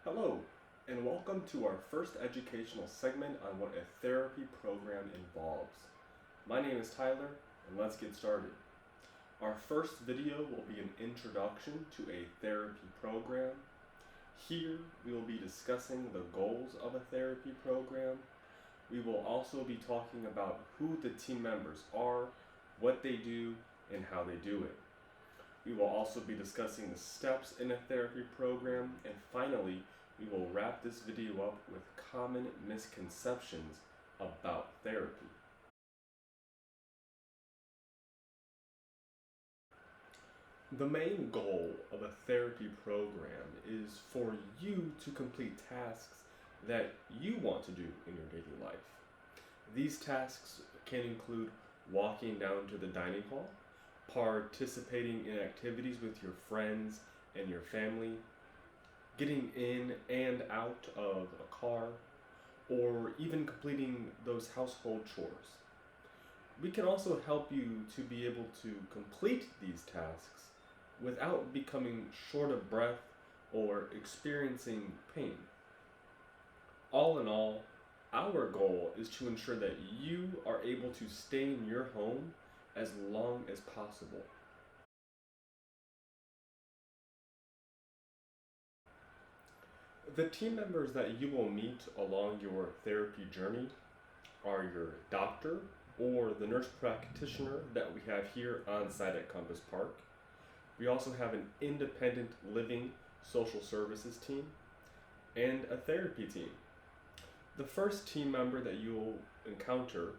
Hello, and welcome to our first educational segment on what a therapy program involves. My name is Tyler, and let's get started. Our first video will be an introduction to a therapy program. Here, we will be discussing the goals of a therapy program. We will also be talking about who the team members are, what they do, and how they do it. We will also be discussing the steps in a therapy program, and finally, we will wrap this video up with common misconceptions about therapy. The main goal of a therapy program is for you to complete tasks that you want to do in your daily life. These tasks can include walking down to the dining hall, participating in activities with your friends and your family, getting in and out of a car, or even completing those household chores. We can also help you to be able to complete these tasks without becoming short of breath or experiencing pain. All in all, our goal is to ensure that you are able to stay in your home as long as possible. The team members that you will meet along your therapy journey are your doctor or the nurse practitioner that we have here on site at Compass Park. We also have an independent living social services team and a therapy team. The first team member that you will encounter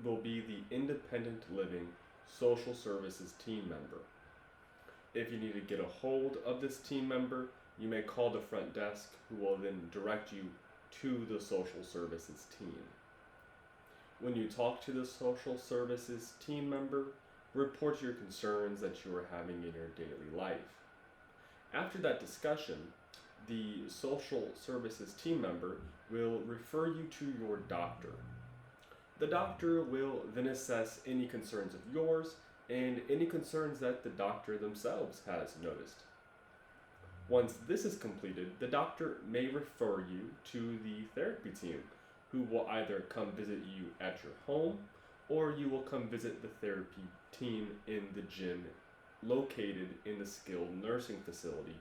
will be the independent living social services team member. If you need to get a hold of this team member, you may call the front desk, who will then direct you to the social services team. When you talk to the social services team member, report your concerns that you are having in your daily life. After that discussion, the social services team member will refer you to your doctor. The doctor will then assess any concerns of yours and any concerns that the doctor themselves has noticed. Once this is completed, the doctor may refer you to the therapy team, who will either come visit you at your home or you will come visit the therapy team in the gym located in the skilled nursing facility,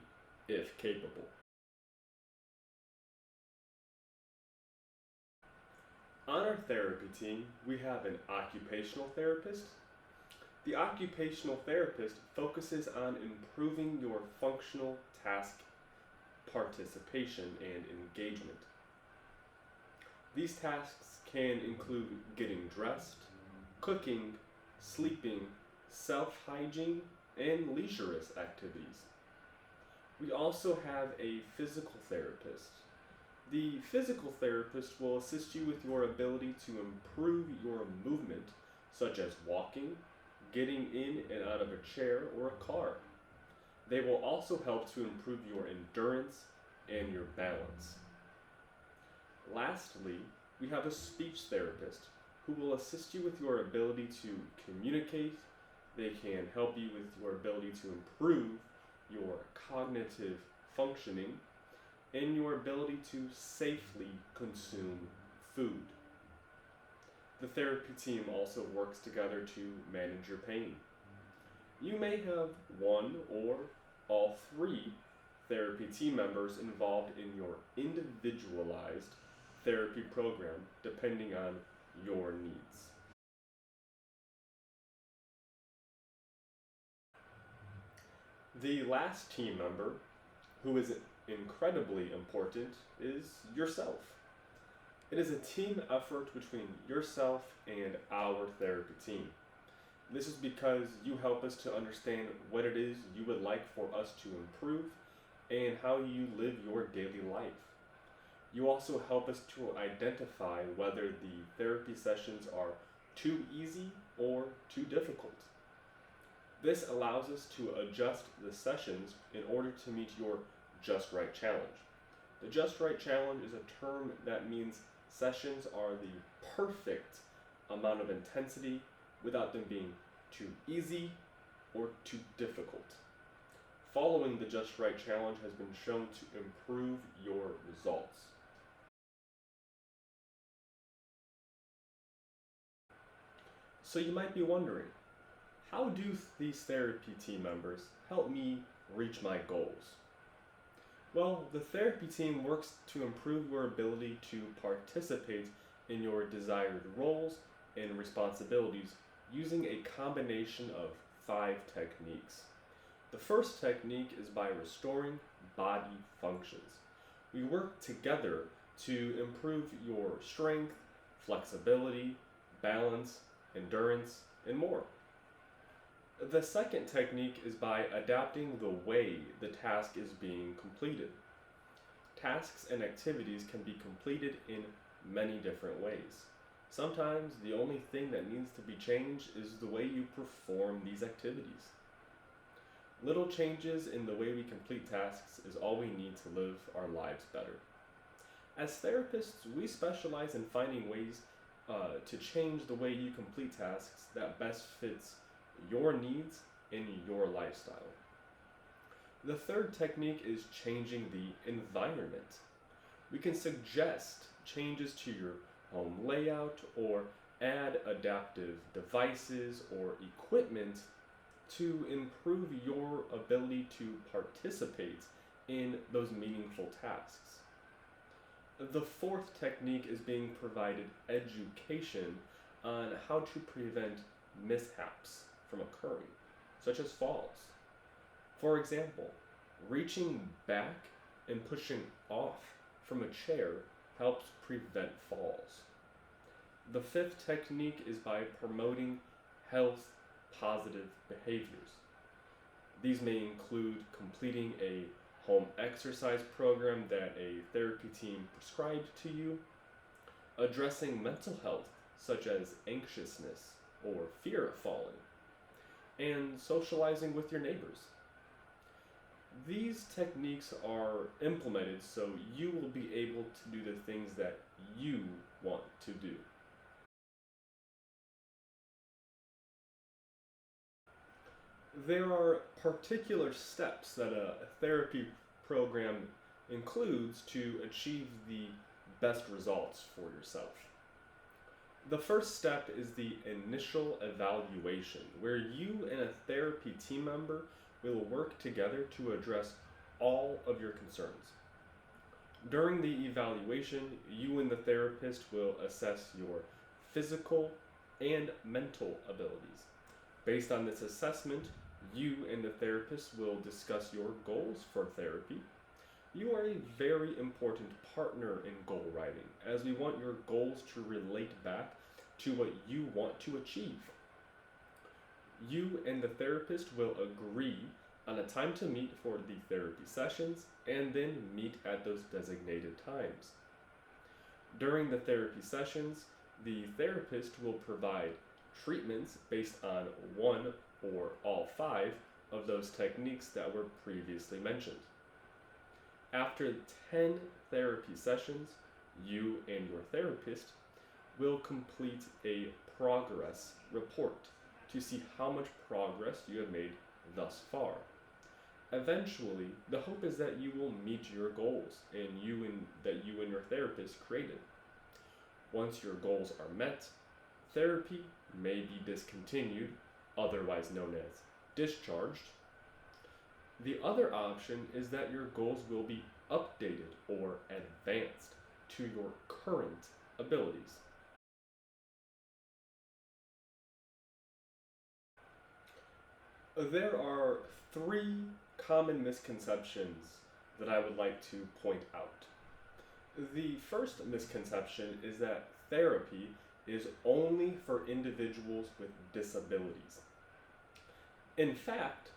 if capable. On our therapy team, we have an occupational therapist. The occupational therapist focuses on improving your functional task participation and engagement. These tasks can include getting dressed, cooking, sleeping, self-hygiene, and leisurous activities. We also have a physical therapist. The physical therapist will assist you with your ability to improve your movement, such as walking, getting in and out of a chair or a car. They will also help to improve your endurance and your balance. Lastly, we have a speech therapist who will assist you with your ability to communicate. They can help you with your ability to improve your cognitive functioning and your ability to safely consume food. The therapy team also works together to manage your pain. You may have one or all three therapy team members involved in your individualized therapy program, depending on your needs. The last team member, who is incredibly important, is yourself. It is a team effort between yourself and our therapy team. This is because you help us to understand what it is you would like for us to improve and how you live your daily life. You also help us to identify whether the therapy sessions are too easy or too difficult. This allows us to adjust the sessions in order to meet your Just Right challenge. The Just Right challenge is a term that means sessions are the perfect amount of intensity without them being too easy or too difficult. following the Just Right Challenge has been shown to improve your results. So you might be wondering, how do these therapy team members help me reach my goals? Well, the therapy team works to improve your ability to participate in your desired roles and responsibilities using a combination of 5 techniques. The first technique is by restoring body functions. We work together to improve your strength, flexibility, balance, endurance, and more. The second technique is by adapting the way the task is being completed. Tasks and activities can be completed in many different ways. Sometimes the only thing that needs to be changed is the way you perform these activities. Little changes in the way we complete tasks is all we need to live our lives better. As therapists, we specialize in finding ways to change the way you complete tasks that best fits your needs and your lifestyle. The third technique is changing the environment. We can suggest changes to your home layout or add adaptive devices or equipment to improve your ability to participate in those meaningful tasks. The fourth technique is being provided education on how to prevent mishaps from occurring, such as falls. For example, reaching back and pushing off from a chair helps prevent falls. The fifth technique is by promoting health positive behaviors. These may include completing a home exercise program that a therapy team prescribed to you, addressing mental health such as anxiousness or fear of falling, and socializing with your neighbors. These techniques are implemented so you will be able to do the things that you want to do. There are particular steps that a therapy program includes to achieve the best results for yourself. The first step is the initial evaluation, where you and a therapy team member will work together to address all of your concerns. During the evaluation, you and the therapist will assess your physical and mental abilities. Based on this assessment, you and the therapist will discuss your goals for therapy. You are a very important partner in goal writing, as we want your goals to relate back to what you want to achieve. You and the therapist will agree on a time to meet for the therapy sessions and then meet at those designated times. During the therapy sessions, the therapist will provide treatments based on one or all 5 of those techniques that were previously mentioned. After 10 therapy sessions, you and your therapist will complete a progress report to see how much progress you have made thus far. Eventually, the hope is that you will meet your goals that you and your therapist created. Once your goals are met, therapy may be discontinued, otherwise known as discharged. The other option is that your goals will be updated or advanced to your current abilities. There are 3 common misconceptions that I would like to point out. The first misconception is that therapy is only for individuals with disabilities. In fact,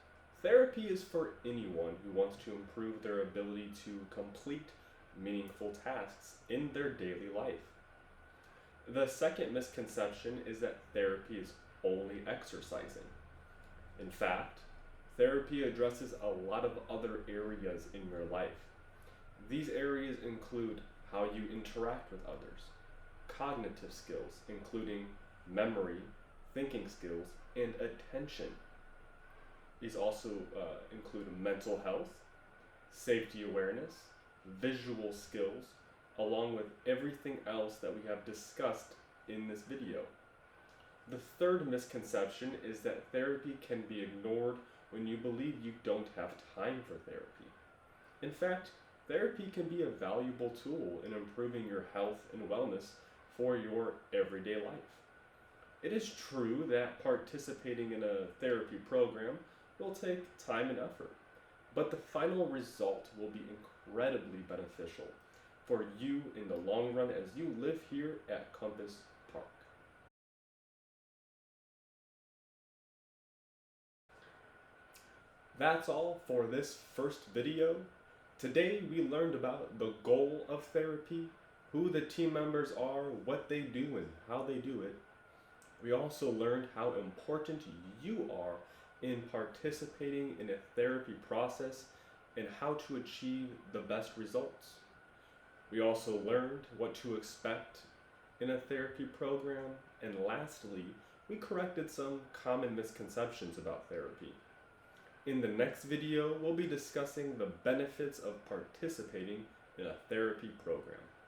therapy is for anyone who wants to improve their ability to complete meaningful tasks in their daily life. The second misconception is that therapy is only exercising. In fact, therapy addresses a lot of other areas in your life. These areas include how you interact with others, cognitive skills, including memory, thinking skills, and attention. These also include mental health, safety awareness, visual skills, along with everything else that we have discussed in this video. The third misconception is that therapy can be ignored when you believe you don't have time for therapy. In fact, therapy can be a valuable tool in improving your health and wellness for your everyday life. It is true that participating in a therapy program will take time and effort, but the final result will be incredibly beneficial for you in the long run as you live here at Compass Park. That's all for this first video. Today we learned about the goal of therapy, who the team members are, what they do, and how they do it. We also learned how important you are in participating in a therapy process and how to achieve the best results. We also learned what to expect in a therapy program, and lastly, we corrected some common misconceptions about therapy. In the next video, we'll be discussing the benefits of participating in a therapy program.